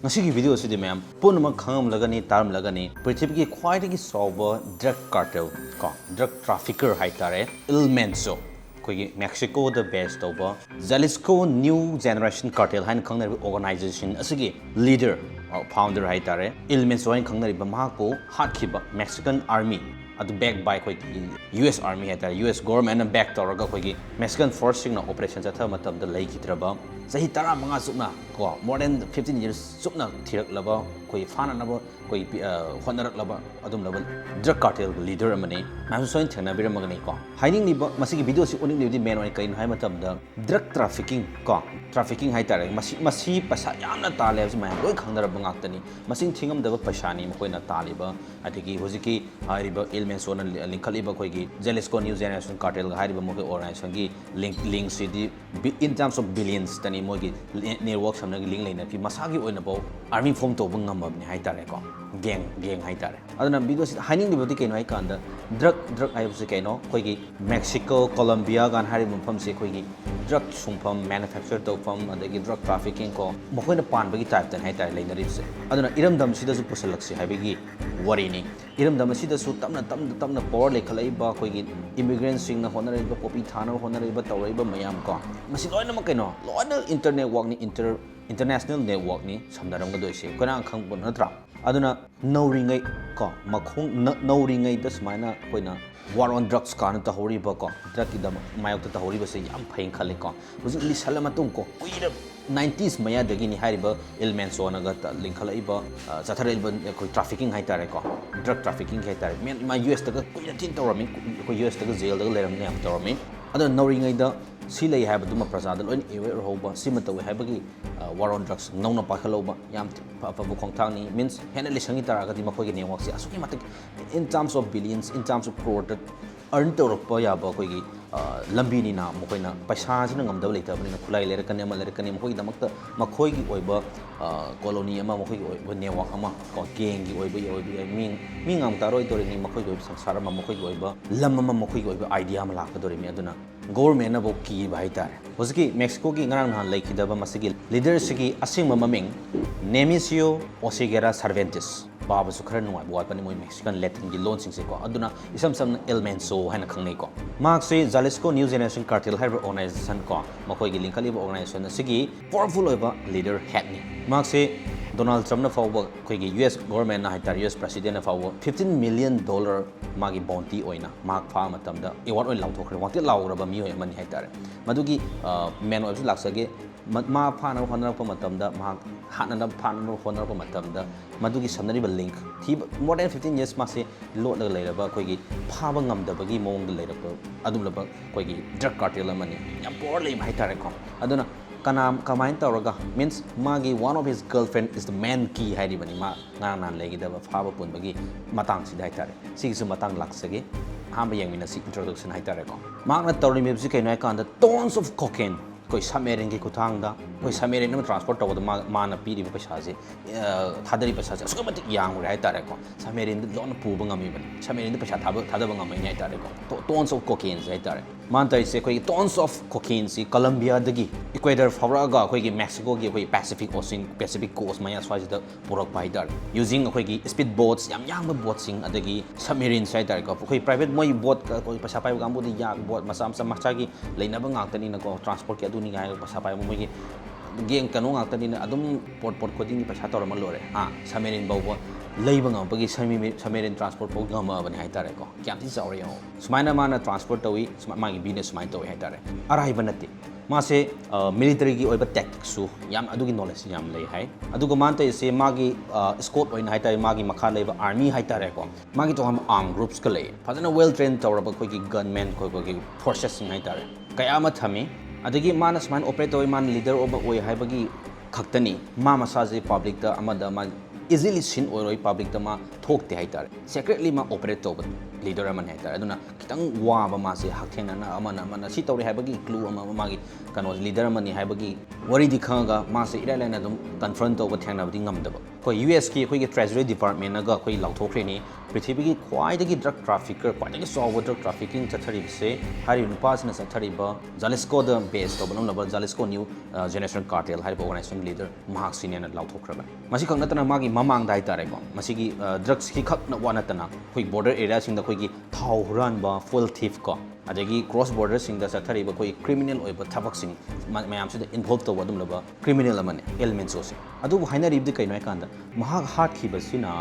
Ngasi video sidi ma'am punama khangam lagani taram lagani prithvi khwaidagi sauba drug cartel ko drug trafficker haitare Mencho koi Mexico the best over Jalisco new generation cartel hain khangna organization asigi leader founder haitare Mencho hain khangna ba mahako hatkhiba Mexican army adu backed by koi US army haitare US government and back tawraga koi Mexican forcing na operation chatha matam da lei khitraba sahi tara manga sukna ko more than 15 years sukna thirak laba koi fana naba koi honarak laba adum laba drug cartel leader amani ma so in thana bira magani ko hiding ni ba masigi video si oning ni main one kain hai matam da drug trafficking ko trafficking hai tare masi pasa yamna tale ma loi khangdara bangak tani masing thingam da pasa ni koi na taliba adigi hojiki hariba Mencho na linkhaliba koi gi Jalisco new generation cartel hariba mo organization gi link city in terms of billions tani mogi network samna link leina pi masagi oina bo army form to bang ngam ni hai tare ko gang hai tare aduna because hiding ni bodi kaino hai kanda drug ai buse kaino koi gi Mexico Colombia gan hari mumpham se koi gi drug sungpham manufacture to fam adagi drug trafficking ko mokoina pan bagi type tan hai tare leina ripse aduna iramdam sida su pusalaksi hai bagi worry ni iramdam sida su tamna power le khalai ba koi gi immigrant sing na honare ba popi thana honare ba tawrai ba mayam ko masi loina ma kaino loina internet work ni international network ni samdaram ga doise kona khang bon natra aduna nauringai ko makhong nauringai da smaina koina war on drugs kan ta hori ba ko drug ki da mayok ta hori ba se yam phain khale ko huji li salama tung ko kuira 90s maya dagi ni hariba Mencho na ga linkhalai ba chatharel ba ko trafficking hai tare ko drug trafficking hai tare men ma US ta ga kuira tin tawrami ko US ta ga jail da leram ne am tawrami aduna nauringai da si lei hai ba duma prasad loin aware hoba sima tawi hai bagi war on drugs nongna pakhaloba yam pa bu khongthang ni means hena lisangi tara ga di makhoi gi network si asuki matik in terms of billions in terms of crore earn tawrpa ya ba koi gi lambi ni na mokoina paisa sina ngamdab leita bani na khulai lera kan ama lera kan mokhoi damakta makhoi gi oiba colony ama mokhoi gi oiba network ama ko gang gi oiba ming am taroi tori ni mokhoi gi sangsara ma mokhoi gi oiba lam ama mokhoi gi oiba idea ma lak dori mi aduna government na bo ki bai tare hosiki Mexico ki ngarang na laikidaba masigi leader sigi asing maming Nemesio Oseguera Cervantes baba su khara nuai buat pani moi Mexican Latin gi loan sing se ko aduna isam Mencho haina khangnei ko mark se Jalisco new generation cartel hybrid organization ko makoi gi linkali ba organization sigi powerful oiba leader head ni mark se Donald Trump na fawba koi gi US government na haitar US president na fawba $15 million magi bounty oina mark fa matam da award oin lauthokre wanted lauraba mi oi mani haitare madugi men oisu laksage ma phana honara pa matam da ma hanana phana honara pa matam da madugi samnari ba link thi more than 15 years ma se lot la leiraba koi gi phaba ngam da bagi mong da leiraba adum laba koi gi drug cartel amani yam poor lei haitare ko aduna kanam kamain tawraga means magi one of his girlfriend is the man key hairi bani ma ngang nan legi da phaba pun bagi matang si dai tare si su matang laksage hamba yang mina si introduction hai tare ko magna tawri me si kainai kan da tons of cocaine koi samerin ki kuthang da koi samerin na transport taw da ma na pi ri paisa je thadari paisa je so matik yang rai tare ko samerin da lon pu bangami bani samerin da paisa thada bangami hai tare ko tons of cocaine hai tare man tai se koi tons of cocaine si Colombia dagi Ecuador fawraga koi gi Mexico gi koi Pacific coast maya swai da purak bai dar using koi gi speed boats yang boat sing adagi submarine sai dar ko koi private moi boat koi paisa pai gambu di yak boat masam macha gi leina ba ngak tani na ko transport ki aduni ngai paisa pai moi gi geng kanu ngak tani na adum port khoding ni paisa tor ma lore submarine bawa leiba ngam pagi submarine transport po ngam bani hai tare ko kyam ti sauri ho sumaina mana transport tawi ma gi business sumain tawi hai tare arai banati ma se military gi oiba tactics su yam adugi knowledge yam lei hai aduga man tai se ma gi scope oin hai tare ma gi makha leiba army hai tare ko ma gi to armed groups ka lei fazana well trained tawra ba koi gi gunmen koi gi forces hai tare kaya ma thami adagi mana sumain operate toy man leader oba oi hai bagi khaktani ma masaje public da amada ma easily sin or public ma thokte hai tare secretly ma operate to leader aman hai tar aduna kitang wa ba ma se hakthena na amana si tawri haibagi clue ama magi kano leader amani haibagi wari di khanga ma se ira lena dum confront to ba thengna bdi ngamdaba ko US ki khoi treasury department na ga khoi lauthokre ni prithvi gi khwai da gi drug trafficker khwai da gi solve drug trafficking chathari se hari nupas na chathari ba Jalisco the base to banam na Jalisco new generation cartel hari organization leader mahak senior na lauthokra ba masi khang natana magi mamang dai tare ko masi gi drugs ki khak na wana tana khoi border area sing da khoi gi thau huran ba full thief ko adagi cross border sing da chathari ba khoi criminal oi ba thabak sing mayam se involved to wadum laba criminal amane elements so se adu haina rib de kai noi kanda mahak hat khi ba sina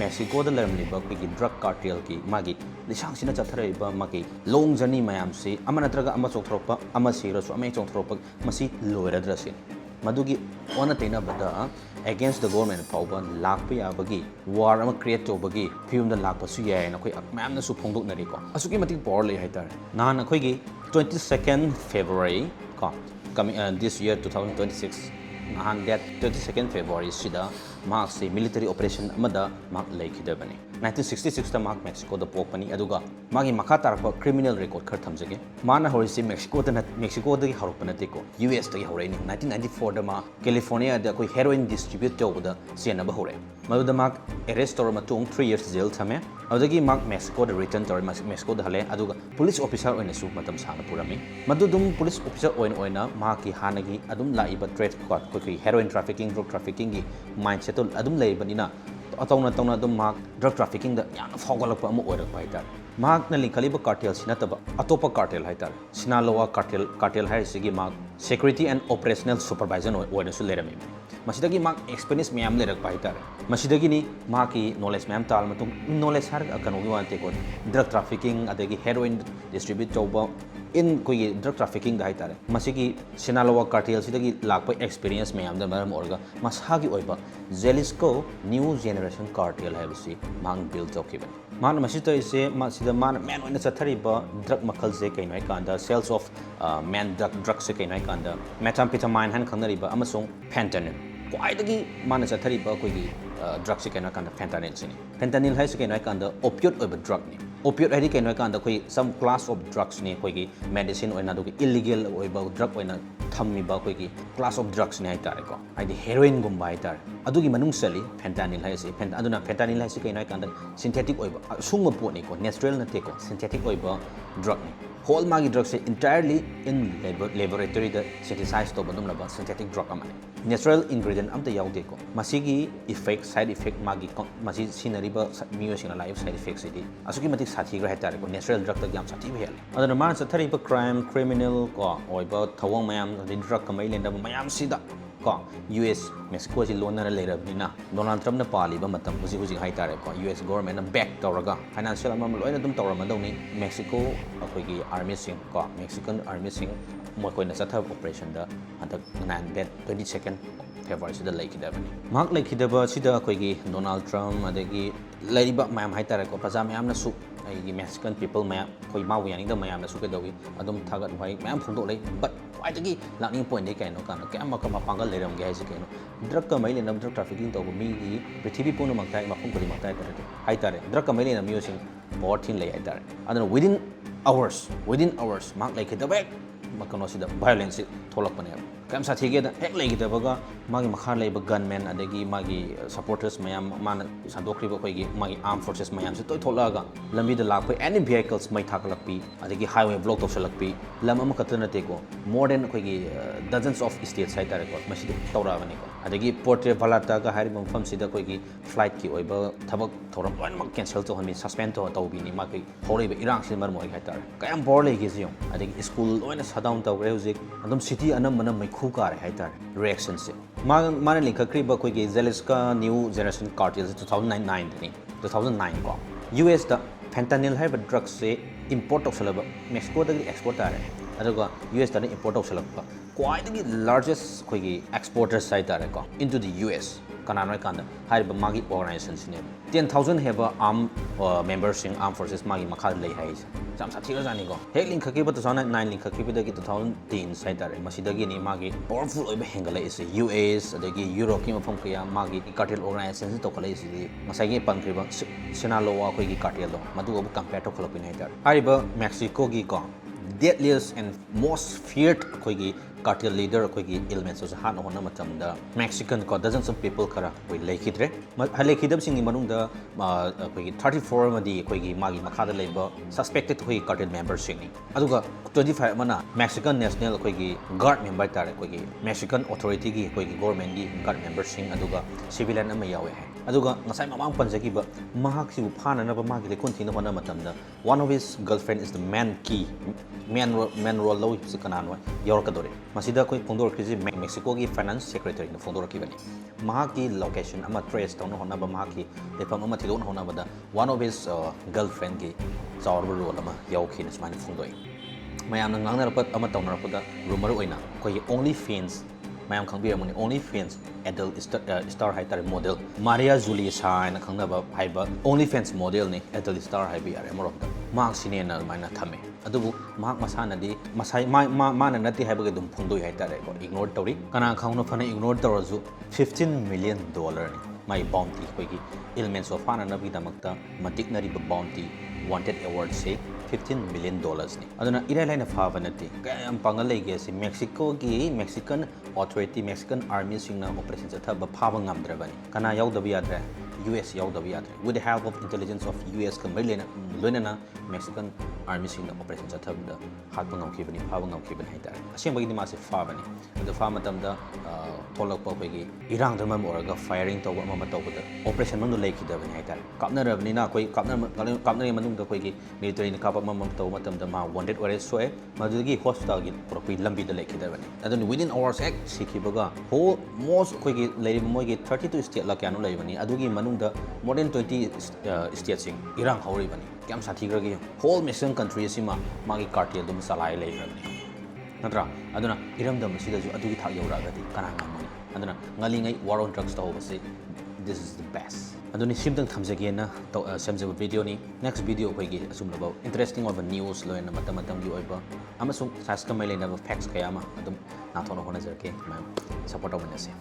Mexico da lam liba khoi drug cartel ki magi lisang sina chathari ba magi long journey mayam se amana traga ama chokthropa ama sira so ama chokthropa masi loira drasin madugi ona tena bada against the government pauba lakpa ya bagi war ama create to bagi film da lakpa su ya na khoi mayam na su phongdok na ri ko asuki matik power le haitar na na khoi gi 22nd February ko coming this year 2026 nahan that 22nd February sida mark se military operation amada mark laikhidabani 1966 ta mark Mexico da popani aduga magi makha tarakpa criminal record khar thamjage mana horisi Mexico da haropana te ko US da horaini 1994 da ma California da koi heroin distribute tawda siana ba hore maduda mark arrest tor matung 3 years jail thame adagi mark Mexico da return tor Mexico da hale aduga police officer oina su matam sana purami madudum police officer oina mark ki hanagi adum laiba trade court koi heroin trafficking drug trafficking gi mindset adum leibanina atawna dum mark drug trafficking da yana fogolakpa amu oirak pai tar mark na likhaliba cartel sinataba atopa cartel haitar sinaloa cartel hai sigi mark security and operational supervisor oina su lerami masidagi mark experience myam lerak pai tar masidagi ni mark ki knowledge myam tal matung knowledge har kanogi wante ko drug trafficking adagi heroin distribute tawba in koi drug trafficking da haitare masigi Sinaloa cartel sidagi lakpa experience mayam da maram orga masagi oiba Jalisco new generation cartel habisi mang build tokiban man masita ise masida man man oina chathari ba drug makal je kainai kanda sales of man drug se kainai kanda methamphetamine han khanari ba amasung fentanyl kwaidagi man chathari ba koi drug se kainai kanda fentanyl hai se kainai kanda opioid oiba drug ni opioid hai kainai kanda koi some class of drugs ni koi medicine oina do illegal oiba drug oina thammi ba koi class of drugs ni hai tare ko ai heroin gum ba hai tare adugi manung sali fentanyl hai se aduna fentanyl hai se kainai kanda synthetic oiba sungma po ni ko natural na te ko synthetic oiba drug ni whole magi drugs se entirely in laboratory da synthesize to banum laba synthetic drug amane natural ingredient amta yaude ko masigi effect side effect masi scenery ba music na life side effects idi asuki matik sathi gra hetare ko natural drug ta yam sathi hel adana man sa thari ba crime criminal ko oiba thawang mayam drug kamai lenda mayam sida ko US Mexico ji loan na lerabnina Donald Trump na pali ba matam huji hai tare ko US government na back tawraga financial amam loina dum tawramadawni Mexico akoi gi army sing ko Mexican army sing mo ko na satha operation da antak 22nd February sida laikidabani mark laikidaba sida akoi gi Donald Trump adagi laiba mayam hai tare ko praja mayam na su ai Mexican people mayam koi mawu yani da mayam na su ke dawi adum thagat vai mayam phungdo lai but adagi lakning point dei kaino kana kama kama pangal leram ge haise kaino drug ka maile nam drug trafficking to mi gi prithvi punu maktai mafum kuri maktai tare hai tare drug ka maile nam using more thin lai hai tare adana within hours mark like the back makano sida violence tholakpane kam sathi ge da hek lai gi da baga magi makha lai ba gunmen adagi magi supporters mayam man sandokri ba khoi gi magi armed forces mayam se toy tholaga lambi da lakpai any vehicles mai thakalakpi adagi highway block to salakpi lam am katana te ko more than khoi gi dozens of states sai tare ko masi tawra bani ko adagi porte valata ga hari mom fam sida khoi gi flight ki oiba thabak thoram loin mak cancel to hami suspend to tawbi ni magi hore ba irang sin mar moi khai tare kayam bor lai gi siyo adagi school loina shutdown tawre hujik adum city anam manam mai khu kare hai tare reaction se माने लिखक्री बा कोई के जेलिस्का new generation cartel 2009 को US दा fentanyl है drugs से import ऑफसलब Mexico दा export आ रहे अदुगा US दा इंपोर्ट ऑफसलब क्वाइट दी लार्जेस्ट कोई के एक्सपोर्टर साइट आ रहे को into the US kananoi kanda hariba magi organization sine 10,000 heba arm members in armed forces magi makha lei hai jam sathira jani go he link khaki ba 2009 link khaki da 2010 sai tare masidagi ni magi powerful oiba hengala is US adagi Europe ki mafam kya magi cartel organization to kala is masai gi pankriba sinaloa khoi gi cartel do madu obu compare to khala pin hai tare hariba Mexico gi ko deadliest and most feared khoi gi cartel leader khoi elements so han hona matam da Mexican ko dozens of people kara we lekidre halekidam sing manung da khoi 34 madi khoi magi makha da leba suspected khoi cartel members sing ni aduga 25 mana Mexican national khoi guard member tare khoi Mexican authority gi khoi government gi guard members sing aduga civilian ama yawe hai aduga ngasai mamang panjaki ba mahak si phana na ba magi lekon thina hona matam da one of his girlfriend is the man key man role low si kanan wa yor ka dore masida koi pondor kriji Mexico gi finance secretary na pondor ki bani mahaki location ama trace tawna hona ba mahaki lefam ama thidon hona ba da one of his girlfriend gi chawr role ama yaw khin smani phungdoi mayam nang nang rapat ama tawna rapada rumor oina koi only fans mayam khangbi amani only fans adult star haitar model Maria Julia Shine khangnaba haiba only fans model ni adult star haibi are amorok mark sine na maina thame adubu mark masana di masai ma na nati haiba dum phungdoi haitare ko ignore tori kana khangno phana ignore torozu $15 million ni my bounty koigi elements of fana nabi damakta matik nari bounty wanted award say $15 million ni aduna irailai phava nati kayam pangal lege si Mexican authority Mexican army singna operation chathaba phava ngamdrabani kana yaudab yadre US yaudab yadre with the help of intelligence of US kamilena loinana Mexican army singna operation chathaba hatpa ngamkhibani phava ngamkhibani haitare asembagi ni mase phavani adu pha matamda tholakpa koigi irang dhamam oraga firing tawba ama tawbada operation mandu leikidabani haitare kapnarabni na koi kapnari manungda koigi military ni kapa mamam taw matamda ma wanted arrest soe madugigi hospital gi propi lambi da leikidabani adun within hours act sikibaga whole most koigi leiri moigi 32 state la kyanu leibani adugi manungda more than 20 states sing irang hauribani kyam sathigragi whole Mexican country sima magi cartel dum salai leirabani natra aduna iramdam sidaju adugi thak yauragadi kana ngamani aduna ngali ngai war on drugs taw base this is the best aduni simtang thamjage na samjaba video ni next video hoigi asumlaba interesting of news loina matam gi oiba amasung sas kamai lena facts kayama adum na thono hona jarke support of nase